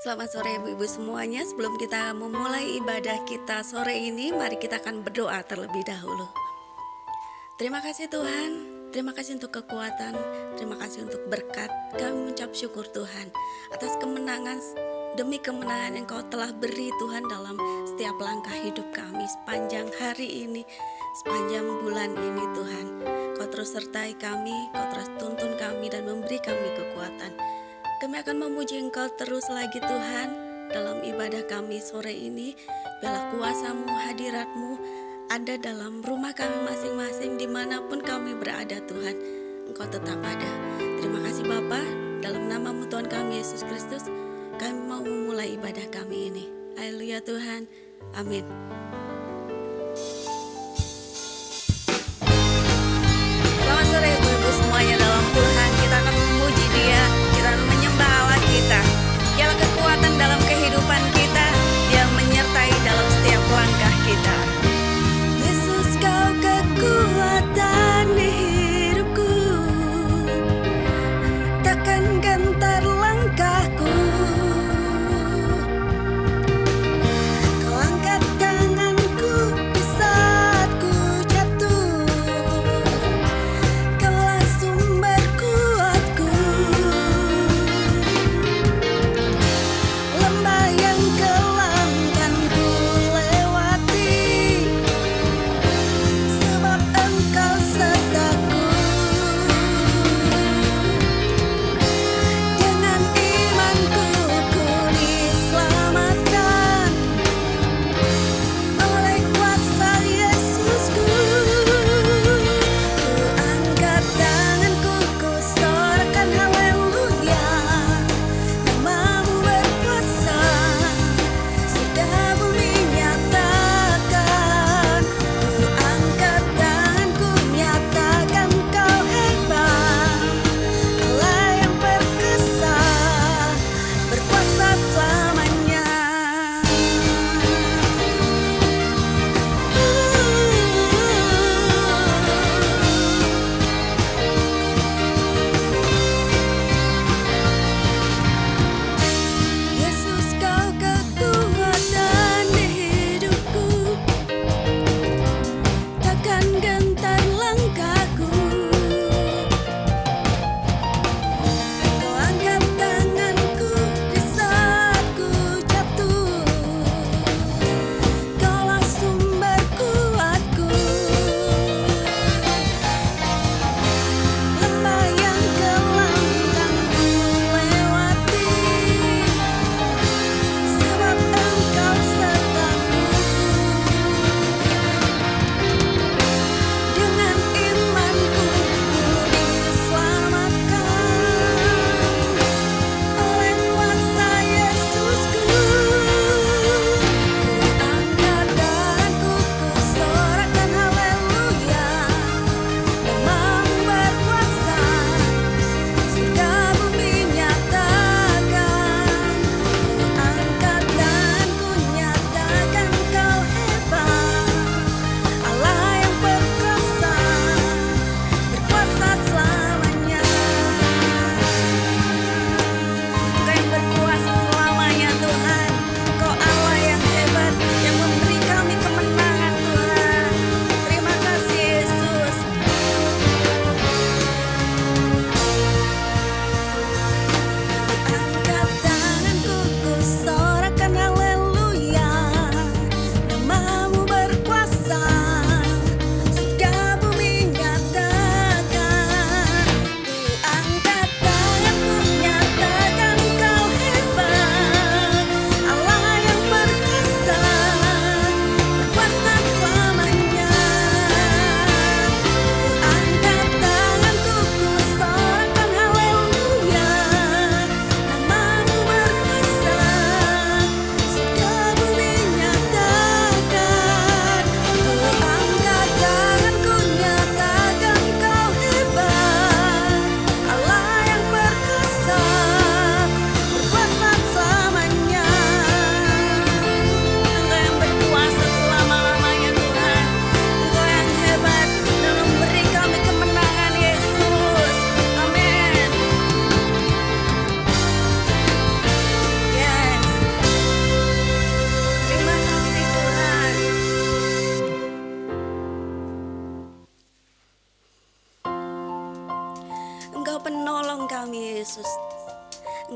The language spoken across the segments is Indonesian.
Selamat sore ibu-ibu semuanya. Sebelum kita memulai ibadah kita sore ini, mari kita akan berdoa terlebih dahulu. Terima kasih Tuhan, terima kasih untuk kekuatan, terima kasih untuk berkat. Kami mengucap syukur Tuhan atas kemenangan demi kemenangan yang Kau telah beri Tuhan dalam setiap langkah hidup kami sepanjang hari ini, sepanjang bulan ini Tuhan. Kau terus sertai kami, Kau terus tuntun kami dan memberi kami kekuatan. Kami akan memuji Engkau terus lagi Tuhan dalam ibadah kami sore ini. Biarlah kuasa-Mu, hadirat-Mu ada dalam rumah kami masing-masing dimanapun kami berada Tuhan. Engkau tetap ada. Terima kasih Bapa, dalam nama-Mu Tuhan kami Yesus Kristus, kami mau memulai ibadah kami ini. Haleluya Tuhan, amin. Selamat sore ibu-ibu semuanya dalam Tuhan. Kita akan memuji Dia, kita akan menyembah Allah kita. Dialah kekuatan dalam kehidupan kita, Dia menyertai dalam setiap langkah kita. Yesus Kau kekuatan di hidupku, takkan gentar langkahku. Kau angkat tangan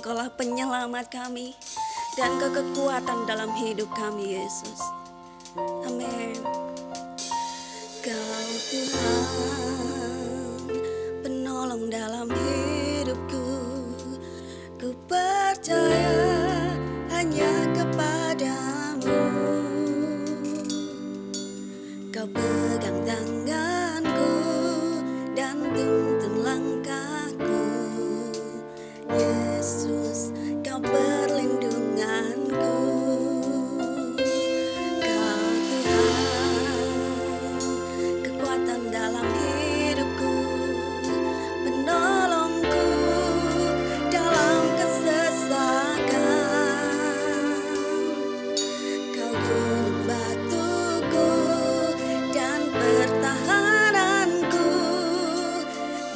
Engkaulah penyelamat kami dan kekuatan dalam hidup kami, Yesus. Amin. Kau Tuhan, penolong dalam hidupku. Ku percaya hanya kepadamu. Kau pegang tanganku dan tuntun langkahku. Yesus, kau perlindunganku. Kau Tuhan, kekuatan dalam hidupku, penolongku dalam kesesakan. Kau gunung batuku dan pertahananku.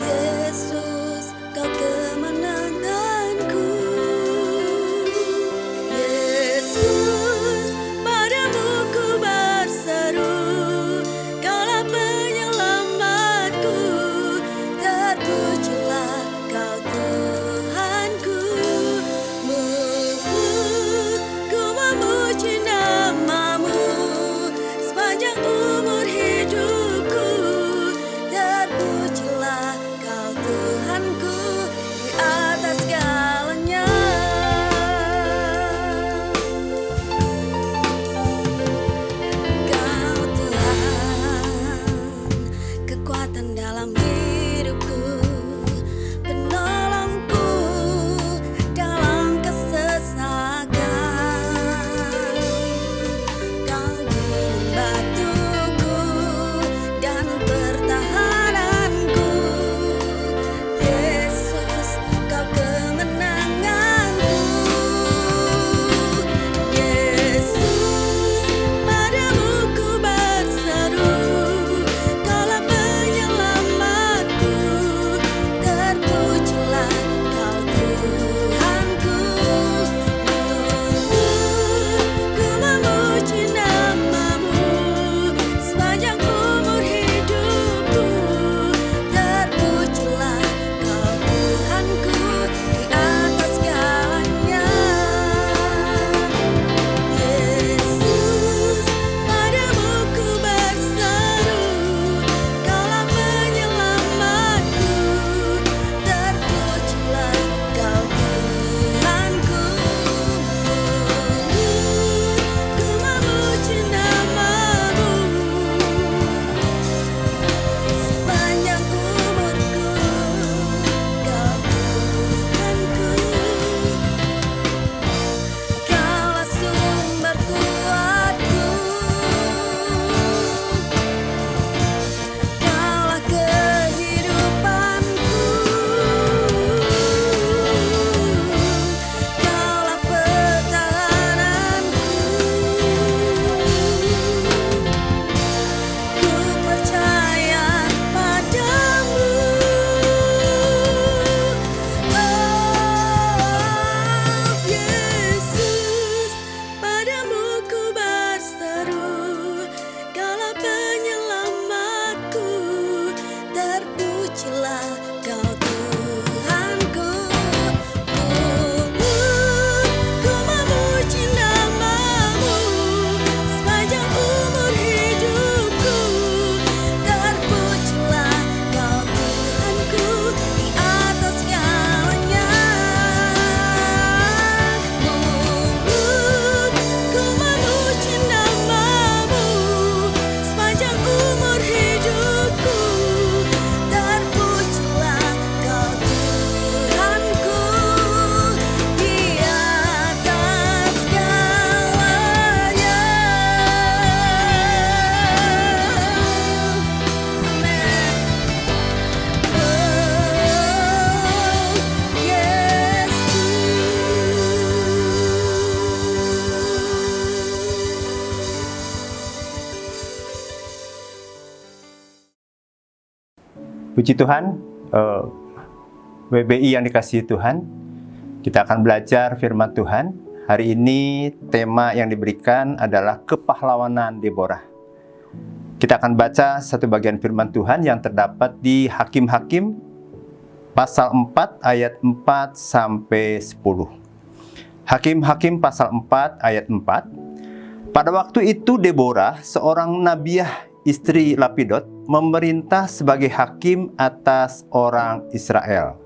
Yesus, kau kemenanganku. Yesus, padamu ku berseru, Kaulah penyelamatku. Terpujilah Kau Tuhanku. Ku memuji namamu sepanjang umur hidupku. Terpujilah Kau Tuhanku di atas segalanya. Kau Tuhan, kekuatan dalam hidupku, penolongku dalam kesesakan. Kau gunung batuku dan pertahananku. Yesus, kau kemenanganku. Yesus, padamu ku berseru, Kaulah penyelamatku. Terpujilah Kau Tuhanku. Ku memuji namamu sepanjang umur hidupku. Terpujilah Kau Tuhanku di atas segalanya. Yesus, padamu ku berseru, Kaulah penyelamatku. Terpujilah Kau Tuhanku. Ku memuji namamu sepanjang umurku. Kau Tuhanku. Kaulah sumber kuatku. Kaulah kehidupanku. Kaulah pertahananku. Ku percaya padamu. Oh Yesus, padamu ku berseru, Kaulah penyelamatku. Terpujilah Kau Tuhanku. Ku memuji namamu sepanjang umur hidupku. Terpujilah Kau Tuhanku di atas segalanya. Ku memuji namamu sepanjang umur hidupku. Terpujilah Kau Tuhanku di atas segalanya. Amen. Oh Yesus. Puji Tuhan, WBI yang dikasihi Tuhan, kita akan belajar firman Tuhan. Hari ini tema yang diberikan adalah kepahlawanan Deborah. Kita akan baca satu bagian firman Tuhan yang terdapat di Hakim-Hakim pasal 4 ayat 4 sampai 10. Hakim-Hakim pasal 4 ayat 4. Pada waktu itu Deborah, seorang nabiah istri Lapidot, memerintah sebagai hakim atas orang Israel.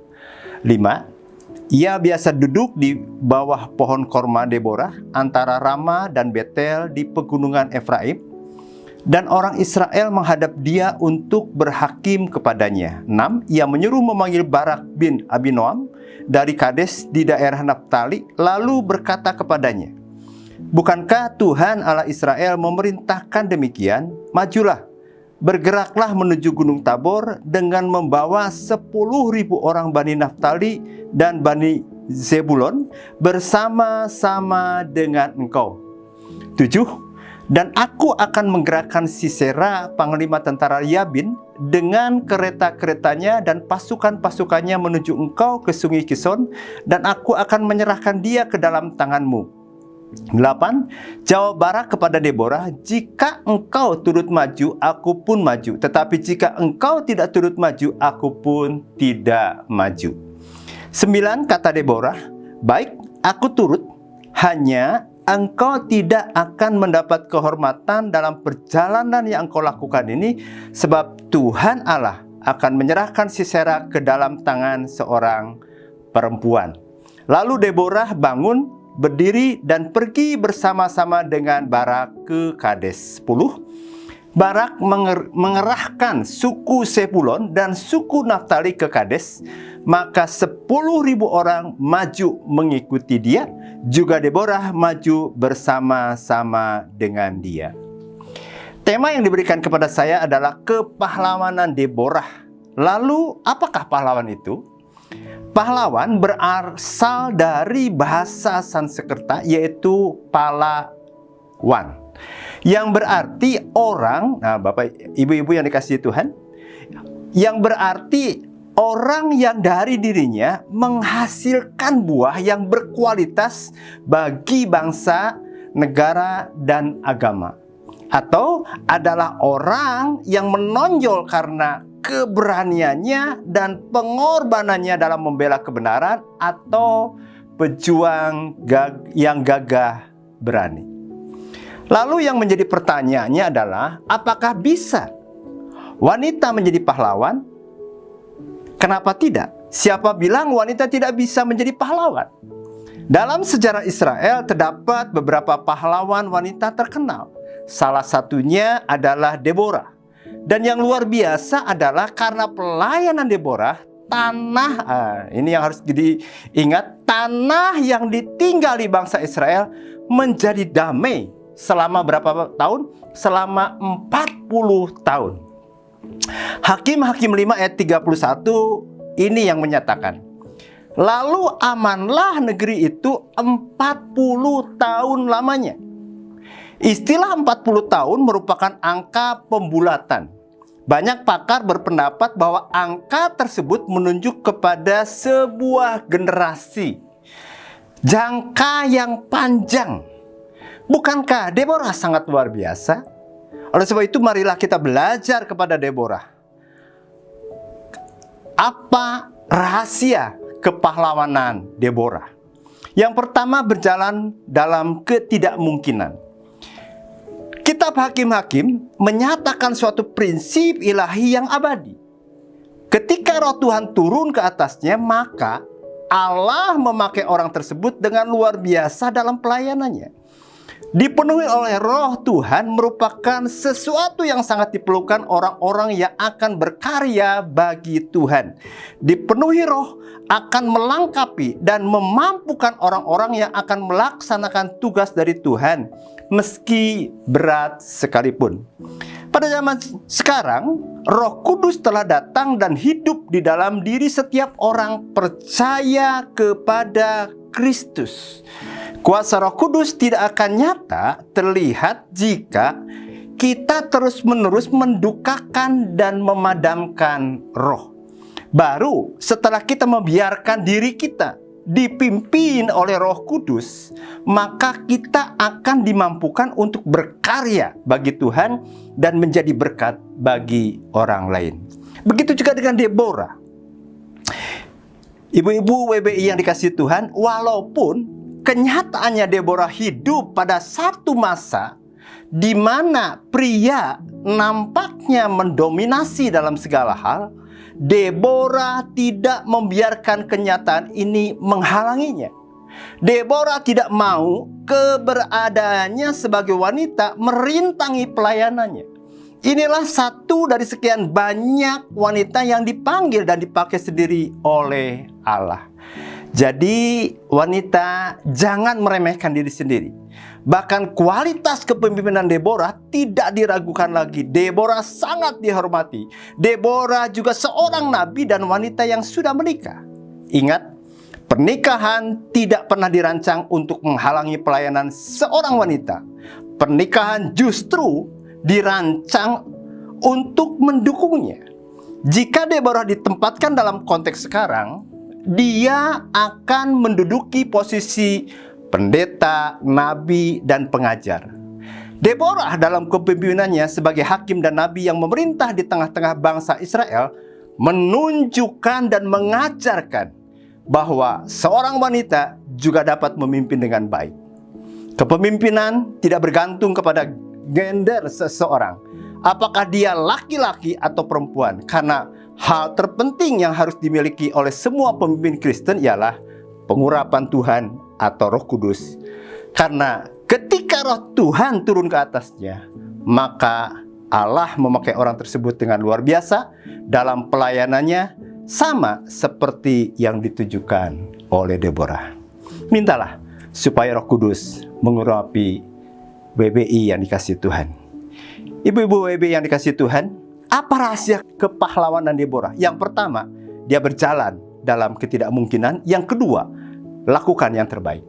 5. Ia biasa duduk di bawah pohon korma Deborah antara Rama dan Betel di pegunungan Efraim, dan orang Israel menghadap dia untuk berhakim kepadanya. 6. Ia menyuruh memanggil Barak bin Abinoam dari Kades di daerah Naftali, lalu berkata kepadanya, "Bukankah Tuhan Allah Israel memerintahkan demikian? Majulah, bergeraklah menuju Gunung Tabor dengan membawa 10.000 orang Bani Naftali dan Bani Zebulon bersama-sama dengan engkau." 7. Dan aku akan menggerakkan Sisera, panglima tentara Yabin, dengan kereta-keretanya dan pasukan-pasukannya menuju engkau ke sungai Kison, dan aku akan menyerahkan dia ke dalam tanganmu. 8. Jawab Barak kepada Deborah, "Jika engkau turut maju, aku pun maju. Tetapi jika engkau tidak turut maju, aku pun tidak maju." 9. Kata Deborah, "Baik, aku turut. Hanya engkau tidak akan mendapat kehormatan dalam perjalanan yang engkau lakukan ini, sebab Tuhan Allah akan menyerahkan Sisera ke dalam tangan seorang perempuan." Lalu Deborah bangun, berdiri dan pergi bersama-sama dengan Barak ke Kades. 10. Barak mengerahkan suku Sepulon dan suku Naftali ke Kades, maka 10.000 orang maju mengikuti dia, juga Deborah maju bersama-sama dengan dia. Tema yang diberikan kepada saya adalah kepahlawanan Deborah. Lalu, apakah pahlawan itu? Pahlawan berasal dari bahasa Sanskerta, yaitu palawan, yang berarti orang, Bapak Ibu-ibu yang dikasihi Tuhan, yang berarti orang yang dari dirinya menghasilkan buah yang berkualitas bagi bangsa, negara, dan agama. Atau adalah orang yang menonjol karena keberaniannya dan pengorbanannya dalam membela kebenaran, atau pejuang yang gagah berani. Lalu yang menjadi pertanyaannya adalah, apakah bisa wanita menjadi pahlawan? Kenapa tidak? Siapa bilang wanita tidak bisa menjadi pahlawan? Dalam sejarah Israel terdapat beberapa pahlawan wanita terkenal. Salah satunya adalah Deborah. Dan yang luar biasa adalah karena pelayanan Deborah, ini yang harus diingat, tanah yang ditinggali bangsa Israel menjadi damai selama berapa tahun? Selama 40 tahun. Hakim-Hakim 5 ayat 31 ini yang menyatakan, "Lalu amanlah negeri itu 40 tahun lamanya." Istilah 40 tahun merupakan angka pembulatan. Banyak pakar berpendapat bahwa angka tersebut menunjuk kepada sebuah generasi, jangka yang panjang. Bukankah Deborah sangat luar biasa? Oleh sebab itu, marilah kita belajar kepada Deborah. Apa rahasia kepahlawanan Deborah? Yang pertama, berjalan dalam ketidakmungkinan. Kitab Hakim-Hakim menyatakan suatu prinsip ilahi yang abadi. Ketika Roh Tuhan turun ke atasnya, maka Allah memakai orang tersebut dengan luar biasa dalam pelayanannya. Dipenuhi oleh Roh Tuhan merupakan sesuatu yang sangat diperlukan orang-orang yang akan berkarya bagi Tuhan. Dipenuhi Roh akan melengkapi dan memampukan orang-orang yang akan melaksanakan tugas dari Tuhan, meski berat sekalipun. Pada zaman sekarang, Roh Kudus telah datang dan hidup di dalam diri setiap orang percaya kepada Kristus. Kuasa Roh Kudus tidak akan nyata terlihat jika kita terus-menerus mendukakan dan memadamkan roh. Baru setelah kita membiarkan diri kita dipimpin oleh Roh Kudus, maka kita akan dimampukan untuk berkarya bagi Tuhan dan menjadi berkat bagi orang lain. Begitu juga dengan Deborah. Ibu-ibu WBI yang dikasihi Tuhan, walaupun kenyataannya Deborah hidup pada satu masa di mana pria nampaknya mendominasi dalam segala hal, Deborah tidak membiarkan kenyataan ini menghalanginya. Deborah tidak mau keberadaannya sebagai wanita merintangi pelayanannya. Inilah satu dari sekian banyak wanita yang dipanggil dan dipakai sendiri oleh Allah. Jadi wanita jangan meremehkan diri sendiri. Bahkan kualitas kepemimpinan Deborah tidak diragukan lagi. Deborah sangat dihormati. Deborah juga seorang nabi dan wanita yang sudah menikah. Ingat, pernikahan tidak pernah dirancang untuk menghalangi pelayanan seorang wanita. Pernikahan justru dirancang untuk mendukungnya. Jika Deborah ditempatkan dalam konteks sekarang, dia akan menduduki posisi pendeta, nabi, dan pengajar. Deborah dalam kepemimpinannya sebagai hakim dan nabi yang memerintah di tengah-tengah bangsa Israel menunjukkan dan mengajarkan bahwa seorang wanita juga dapat memimpin dengan baik. Kepemimpinan tidak bergantung kepada gender seseorang, apakah dia laki-laki atau perempuan, karena hal terpenting yang harus dimiliki oleh semua pemimpin Kristen ialah pengurapan Tuhan atau Roh Kudus. Karena ketika Roh Tuhan turun ke atasnya, maka Allah memakai orang tersebut dengan luar biasa dalam pelayanannya, sama seperti yang ditujukan oleh Deborah. Mintalah supaya Roh Kudus mengurapi WBI yang dikasihi Tuhan. Ibu-ibu WBI yang dikasihi Tuhan, apa rahasia kepahlawanan Deborah? Yang pertama, dia berjalan dalam ketidakmungkinan. Yang kedua, lakukan yang terbaik.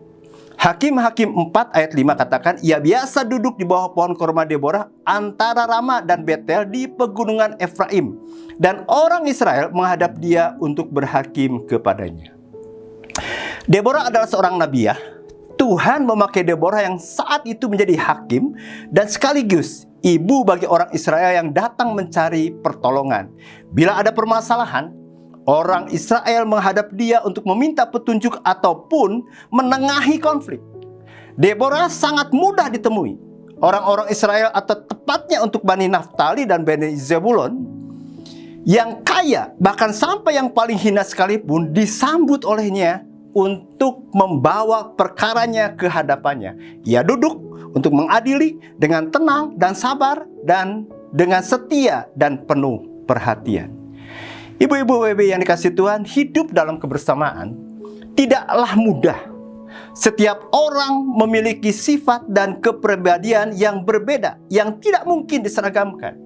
Hakim-Hakim 4 ayat 5 katakan, ia biasa duduk di bawah pohon korma Deborah antara Rama dan Betel di pegunungan Efraim. Dan orang Israel menghadap dia untuk berhakim kepadanya. Deborah adalah seorang nabiah. Tuhan memakai Deborah yang saat itu menjadi hakim dan sekaligus ibu bagi orang Israel yang datang mencari pertolongan. Bila ada permasalahan, orang Israel menghadap dia untuk meminta petunjuk ataupun menengahi konflik. Deborah sangat mudah ditemui. Orang-orang Israel atau tepatnya untuk Bani Naftali dan Bani Zebulon yang kaya, bahkan sampai yang paling hina sekalipun, disambut olehnya untuk membawa perkaranya ke hadapannya. Ia duduk untuk mengadili dengan tenang dan sabar dan dengan setia dan penuh perhatian. Ibu-ibu WB yang dikasihi Tuhan, hidup dalam kebersamaan tidaklah mudah. Setiap orang memiliki sifat dan kepribadian yang berbeda, yang tidak mungkin diseragamkan.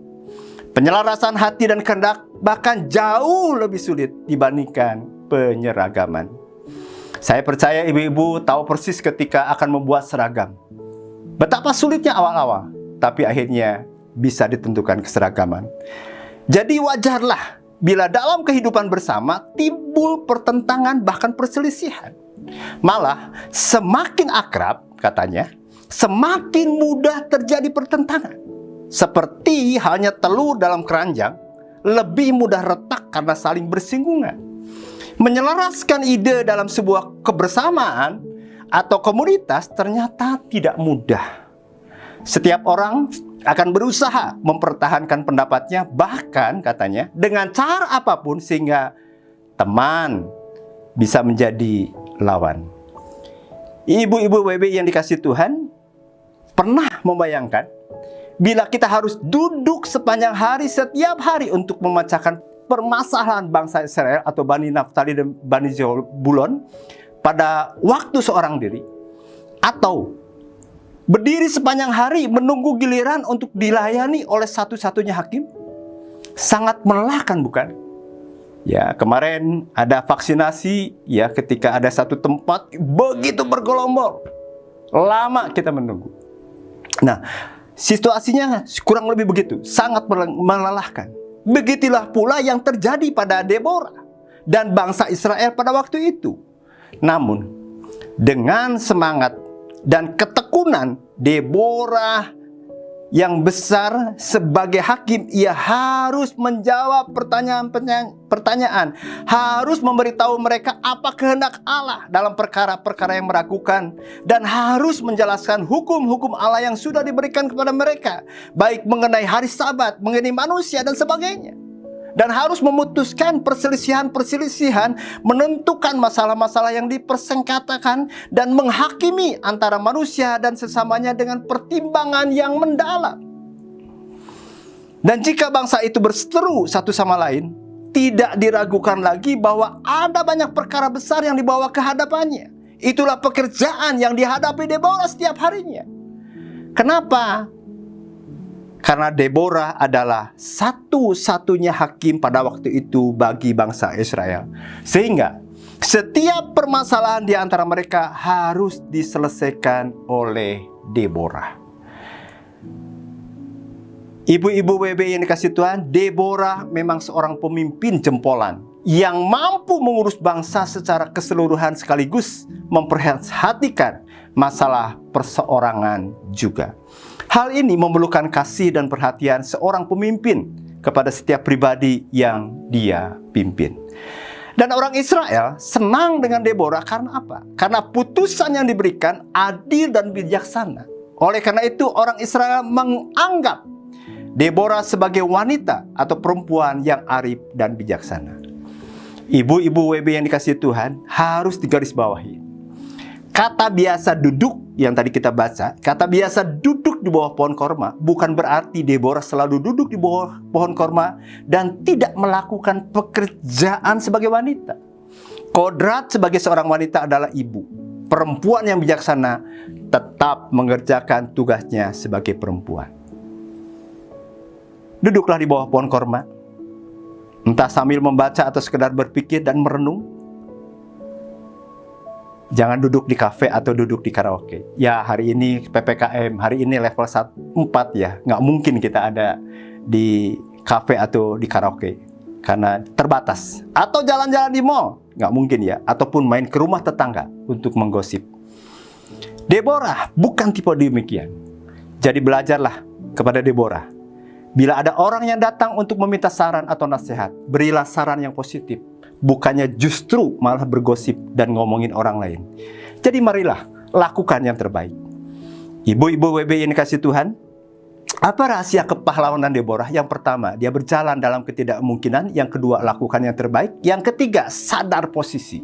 Penyelarasan hati dan kehendak bahkan jauh lebih sulit dibandingkan penyeragaman. Saya percaya ibu-ibu tahu persis ketika akan membuat seragam. Betapa sulitnya awal-awal, tapi akhirnya bisa ditentukan keseragaman. Jadi wajarlah bila dalam kehidupan bersama timbul pertentangan bahkan perselisihan. Malah semakin akrab katanya, semakin mudah terjadi pertentangan. Seperti halnya telur dalam keranjang, lebih mudah retak karena saling bersinggungan. Menyelaraskan ide dalam sebuah kebersamaan atau komunitas ternyata tidak mudah. Setiap orang akan berusaha mempertahankan pendapatnya, bahkan katanya dengan cara apapun sehingga teman bisa menjadi lawan. Ibu-ibu WB yang dikasihi Tuhan, pernah membayangkan bila kita harus duduk sepanjang hari setiap hari untuk memecahkan permasalahan bangsa Israel atau Bani Naftali dan Bani Zebulon pada waktu seorang diri, atau berdiri sepanjang hari menunggu giliran untuk dilayani oleh satu-satunya hakim? Sangat melelahkan, bukan? Ya, kemarin ada vaksinasi, ya, ketika ada satu tempat begitu bergelombol, lama kita menunggu. Nah, situasinya kurang lebih begitu, sangat melelahkan. Begitulah pula yang terjadi pada Deborah dan bangsa Israel pada waktu itu. Namun, dengan semangat dan ketekunan Deborah yang besar sebagai hakim, ia harus menjawab pertanyaan, harus memberitahu mereka apa kehendak Allah dalam perkara-perkara yang meragukan, dan harus menjelaskan hukum-hukum Allah yang sudah diberikan kepada mereka, baik mengenai hari Sabat, mengenai manusia dan sebagainya. Dan harus memutuskan perselisihan-perselisihan, menentukan masalah-masalah yang dipersengketakan, dan menghakimi antara manusia dan sesamanya dengan pertimbangan yang mendalam. Dan jika bangsa itu berseteru satu sama lain, tidak diragukan lagi bahwa ada banyak perkara besar yang dibawa ke hadapannya. Itulah pekerjaan yang dihadapi Deborah setiap harinya. Kenapa? Karena Deborah adalah satu-satunya hakim pada waktu itu bagi bangsa Israel. Sehingga setiap permasalahan di antara mereka harus diselesaikan oleh Deborah. Ibu-ibu WB yang dikasih Tuhan, Deborah memang seorang pemimpin jempolan yang mampu mengurus bangsa secara keseluruhan sekaligus memperhatikan masalah perseorangan juga. Hal ini memerlukan kasih dan perhatian seorang pemimpin kepada setiap pribadi yang dia pimpin. Dan orang Israel senang dengan Deborah karena apa? Karena putusan yang diberikan adil dan bijaksana. Oleh karena itu orang Israel menganggap Deborah sebagai wanita atau perempuan yang arif dan bijaksana. Ibu-ibu WB yang dikasihi Tuhan harus digarisbawahi. Kata biasa duduk yang tadi kita baca, kata biasa duduk di bawah pohon korma, bukan berarti Deborah selalu duduk di bawah pohon korma dan tidak melakukan pekerjaan sebagai wanita. Kodrat sebagai seorang wanita adalah ibu. Perempuan yang bijaksana tetap mengerjakan tugasnya sebagai perempuan. Duduklah di bawah pohon korma, entah sambil membaca atau sekedar berpikir dan merenung. Jangan duduk di kafe atau duduk di karaoke. Ya, hari ini PPKM, hari ini level 4 ya. Nggak mungkin kita ada di kafe atau di karaoke. Karena terbatas. Atau jalan-jalan di mall. Nggak mungkin ya. Ataupun main ke rumah tetangga untuk menggosip. Deborah bukan tipe demikian. Jadi belajarlah kepada Deborah. Bila ada orang yang datang untuk meminta saran atau nasihat, berilah saran yang positif. Bukannya justru malah bergosip dan ngomongin orang lain. Jadi marilah lakukan yang terbaik. Ibu-ibu WB yang dikasih Tuhan, apa rahasia kepahlawanan Deborah? Yang pertama, dia berjalan dalam ketidakmungkinan. Yang kedua, lakukan yang terbaik. Yang ketiga, sadar posisi.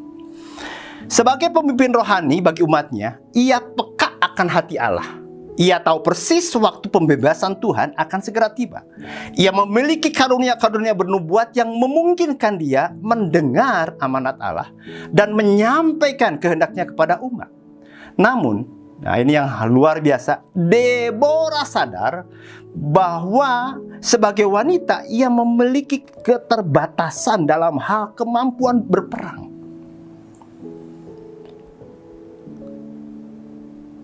Sebagai pemimpin rohani bagi umatnya, ia peka akan hati Allah. Ia tahu persis waktu pembebasan Tuhan akan segera tiba. Ia memiliki karunia-karunia bernubuat yang memungkinkan dia mendengar amanat Allah dan menyampaikan kehendaknya kepada umat. Namun, nah ini yang luar biasa, Deborah sadar bahwa sebagai wanita ia memiliki keterbatasan dalam hal kemampuan berperang.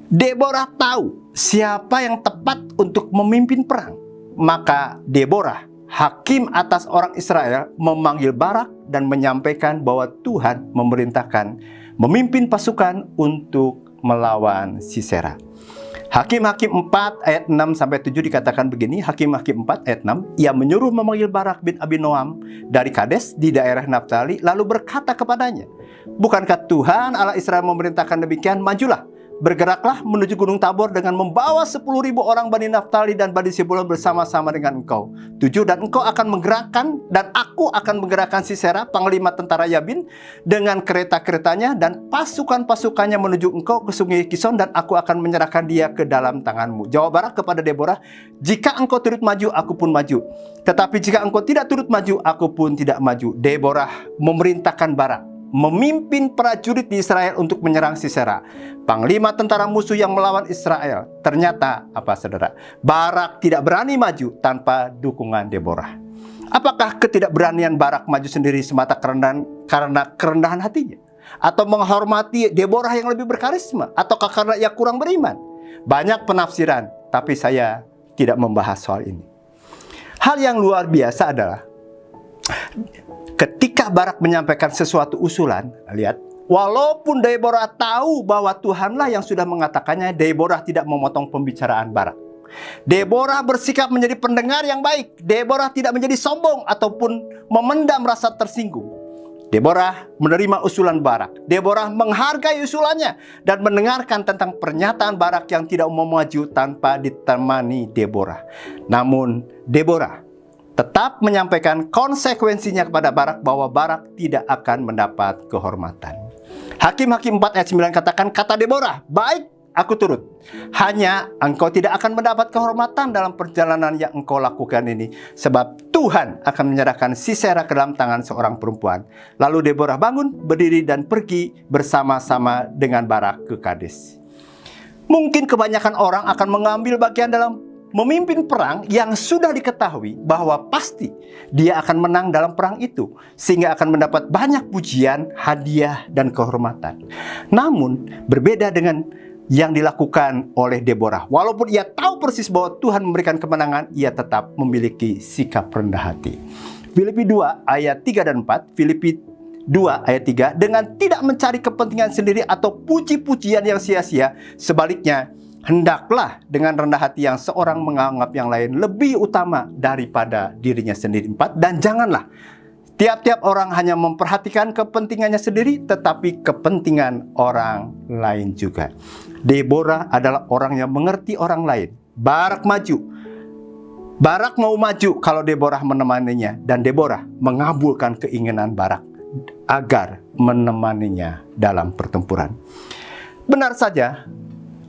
Deborah tahu siapa yang tepat untuk memimpin perang. Maka Deborah, hakim atas orang Israel, memanggil Barak dan menyampaikan bahwa Tuhan memerintahkan memimpin pasukan untuk melawan Sisera. Hakim-hakim 4 ayat 6-7 dikatakan begini. Hakim-hakim 4 ayat 6, ia menyuruh memanggil Barak bin Abinoam dari Kades di daerah Naftali, lalu berkata kepadanya, bukankah Tuhan Allah Israel memerintahkan demikian? Majulah, bergeraklah menuju Gunung Tabor dengan membawa 10.000 orang Bani Naftali dan Bani Zebulun bersama-sama dengan engkau. 7, dan engkau akan menggerakkan, dan aku akan menggerakkan Sisera, panglima tentara Yabin, dengan kereta-keretanya dan pasukan-pasukannya menuju engkau ke sungai Kison, dan aku akan menyerahkan dia ke dalam tanganmu. Jawab Barak kepada Deborah, jika engkau turut maju, aku pun maju. Tetapi jika engkau tidak turut maju, aku pun tidak maju. Deborah memerintahkan Barak memimpin prajurit di Israel untuk menyerang Sisera, panglima tentara musuh yang melawan Israel. Ternyata, apa saudara? Barak tidak berani maju tanpa dukungan Deborah. Apakah ketidakberanian Barak maju sendiri semata karena kerendahan hatinya? Atau menghormati Deborah yang lebih berkarisma? Ataukah karena ia kurang beriman? Banyak penafsiran, tapi saya tidak membahas soal ini. Hal yang luar biasa adalah ketika Barak menyampaikan sesuatu usulan, lihat, walaupun Deborah tahu bahwa Tuhanlah yang sudah mengatakannya, Deborah tidak memotong pembicaraan Barak. Deborah bersikap menjadi pendengar yang baik. Deborah tidak menjadi sombong ataupun memendam rasa tersinggung. Deborah menerima usulan Barak. Deborah menghargai usulannya dan mendengarkan tentang pernyataan Barak yang tidak mau maju tanpa ditemani Deborah. Namun Deborah tetap menyampaikan konsekuensinya kepada Barak bahwa Barak tidak akan mendapat kehormatan. Hakim-Hakim 4 ayat 9 katakan, kata Deborah, baik, aku turut. Hanya engkau tidak akan mendapat kehormatan dalam perjalanan yang engkau lakukan ini, sebab Tuhan akan menyerahkan Sisera ke dalam tangan seorang perempuan. Lalu Deborah bangun, berdiri dan pergi bersama-sama dengan Barak ke Kades. Mungkin kebanyakan orang akan mengambil bagian dalam memimpin perang yang sudah diketahui bahwa pasti dia akan menang dalam perang itu, sehingga akan mendapat banyak pujian, hadiah, dan kehormatan. Namun berbeda dengan yang dilakukan oleh Deborah. Walaupun ia tahu persis bahwa Tuhan memberikan kemenangan, ia tetap memiliki sikap rendah hati. Filipi 2 ayat 3 dan 4, Filipi 2 ayat 3, dengan tidak mencari kepentingan sendiri atau puji-pujian yang sia-sia, sebaliknya hendaklah dengan rendah hati yang seorang menganggap yang lain lebih utama daripada dirinya sendiri. 4, dan janganlah tiap-tiap orang hanya memperhatikan kepentingannya sendiri, tetapi kepentingan orang lain juga. Deborah adalah orang yang mengerti orang lain. Barak maju. Barak mau maju kalau Deborah menemaninya, dan Deborah mengabulkan keinginan Barak agar menemaninya dalam pertempuran. Benar saja,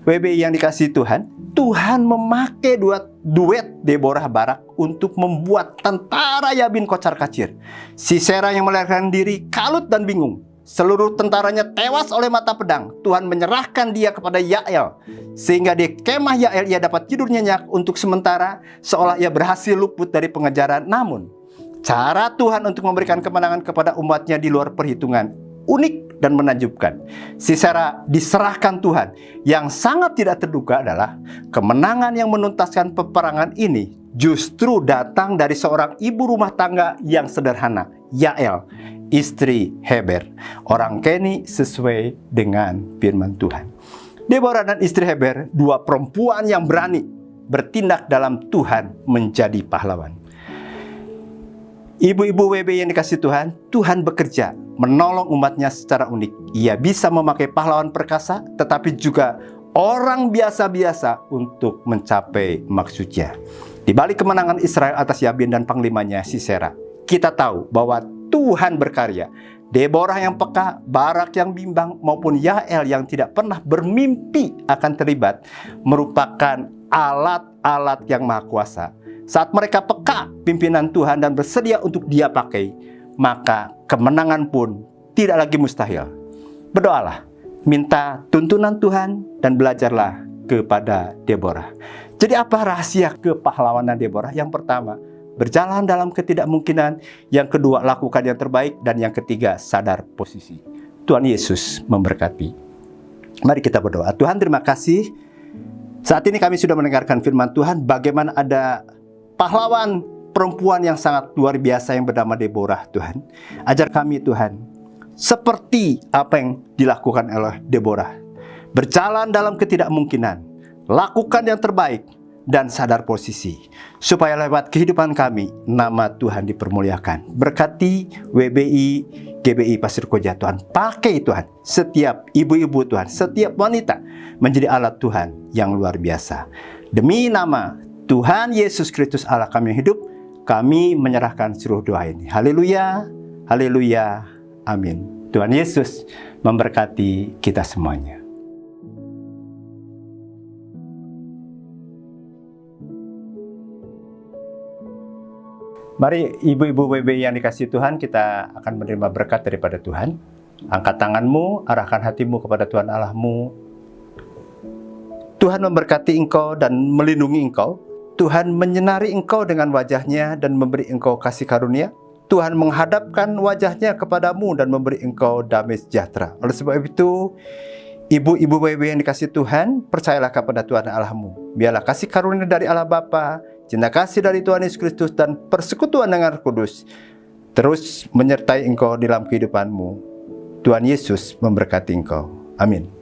WBI yang dikasihi Tuhan, Tuhan memakai duet Deborah Barak untuk membuat tentara Yabin kocar-kacir. Sisera yang melarikan diri kalut dan bingung. Seluruh tentaranya tewas oleh mata pedang. Tuhan menyerahkan dia kepada Yael, sehingga di kemah Yael ia dapat tidur nyenyak untuk sementara, seolah ia berhasil luput dari pengejaran. Namun cara Tuhan untuk memberikan kemenangan kepada umatnya di luar perhitungan unik dan menakjubkan. Sisera diserahkan Tuhan. Yang sangat tidak terduga adalah kemenangan yang menuntaskan peperangan ini justru datang dari seorang ibu rumah tangga yang sederhana, Yael, istri Heber, orang Keni sesuai dengan firman Tuhan. Deborah dan istri Heber, dua perempuan yang berani bertindak dalam Tuhan, menjadi pahlawan. Ibu-ibu WB yang dikasihi Tuhan, Tuhan bekerja menolong umatnya secara unik. Ia bisa memakai pahlawan perkasa, tetapi juga orang biasa-biasa untuk mencapai maksudnya. Di balik kemenangan Israel atas Yabin dan panglimanya Sisera, kita tahu bahwa Tuhan berkarya. Deborah yang peka, Barak yang bimbang, maupun Yael yang tidak pernah bermimpi akan terlibat, merupakan alat-alat yang maha kuasa. Saat mereka peka pimpinan Tuhan dan bersedia untuk dia pakai, maka kemenangan pun tidak lagi mustahil. Berdoalah, minta tuntunan Tuhan, dan belajarlah kepada Deborah. Jadi apa rahasia kepahlawanan Deborah? Yang pertama, berjalan dalam ketidakmungkinan. Yang kedua, lakukan yang terbaik. Dan yang ketiga, sadar posisi. Tuhan Yesus memberkati. Mari kita berdoa. Tuhan, terima kasih. Saat ini kami sudah mendengarkan firman Tuhan, bagaimana ada pahlawan perempuan yang sangat luar biasa yang bernama Deborah. Tuhan, ajar kami Tuhan, seperti apa yang dilakukan oleh Deborah. Berjalan dalam ketidakmungkinan, lakukan yang terbaik, dan sadar posisi, supaya lewat kehidupan kami, nama Tuhan dipermuliakan. Berkati WBI, GBI Pasir Koja Tuhan. Pakai Tuhan setiap ibu-ibu Tuhan, setiap wanita menjadi alat Tuhan yang luar biasa. Demi nama Tuhan Yesus Kristus Allah kami yang hidup, kami menyerahkan seluruh doa ini. Haleluya, haleluya, amin. Tuhan Yesus memberkati kita semuanya. Mari ibu-ibu WBI yang dikasihi Tuhan, kita akan menerima berkat daripada Tuhan. Angkat tanganmu, arahkan hatimu kepada Tuhan Allahmu. Tuhan memberkati engkau dan melindungi engkau. Tuhan menyenari engkau dengan wajahnya dan memberi engkau kasih karunia. Tuhan menghadapkan wajahnya kepadamu dan memberi engkau damai sejahtera. Oleh sebab itu, ibu-ibu WBI yang dikasihi Tuhan, percayalah kepada Tuhan Allahmu. Biarlah kasih karunia dari Allah Bapa, cinta kasih dari Tuhan Yesus Kristus, dan persekutuan dengan Roh Kudus terus menyertai engkau dalam kehidupanmu. Tuhan Yesus memberkati engkau. Amin.